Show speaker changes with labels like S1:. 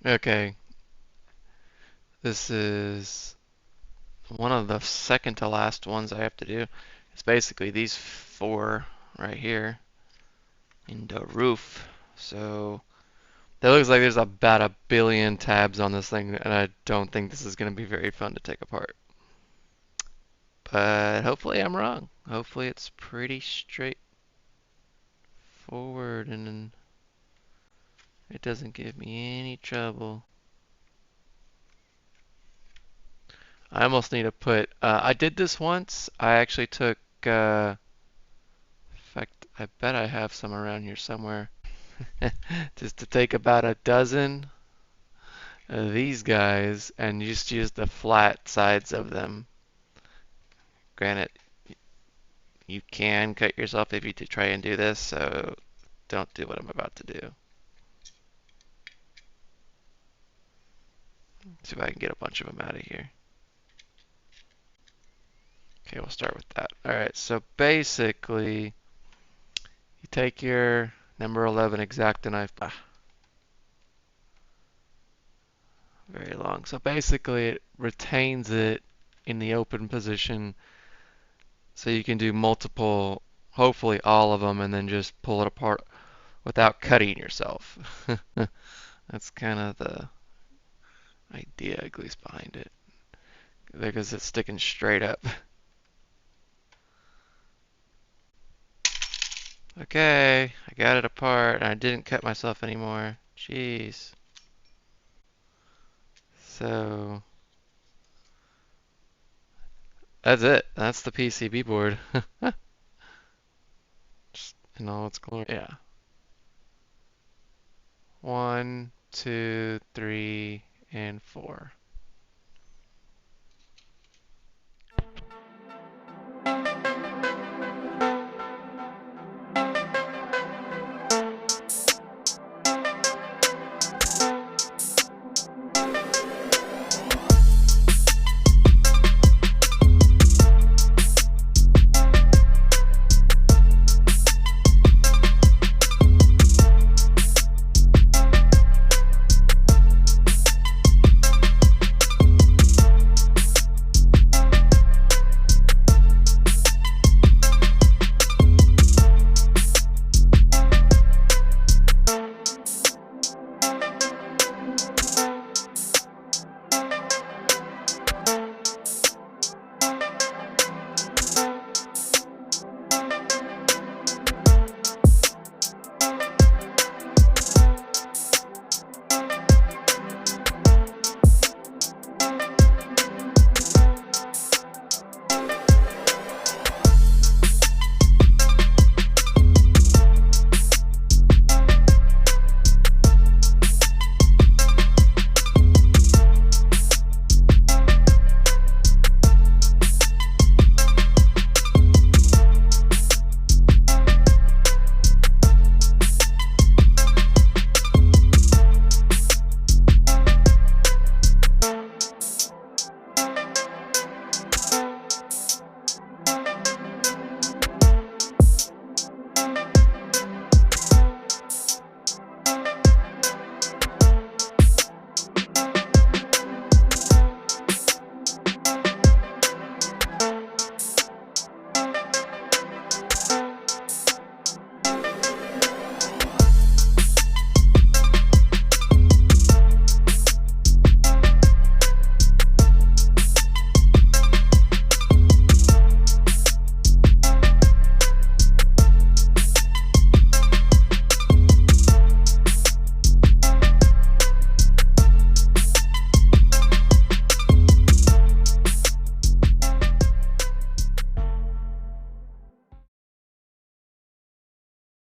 S1: Okay, this is one of the second to last ones I have to do. It's basically these four right here in the roof. So that looks like there's about a billion tabs on this thing, and I don't think this is going to be very fun to take apart. But hopefully I'm wrong. Hopefully it's pretty straightforward and it doesn't give me any trouble. I almost need to put, I did this once. I actually took, in fact, I bet I have some around here somewhere. Just to take about a dozen of these guys and just use the flat sides of them. Granted, you can cut yourself if you try and do this, so don't do what I'm about to do. See if I can get a bunch of them out of here. Okay, we'll start with that. Alright, so basically, you take your number 11 X-Acto knife. Very long. So basically, it retains it in the open position so you can do multiple, hopefully all of them, and then just pull it apart without cutting yourself. That's kind of the idea, at least, behind it. Because it's sticking straight up. Okay, I got it apart, and I didn't cut myself anymore. Jeez. So, that's it. That's the PCB board. Just in all its glory. Yeah. One, two, three, and four.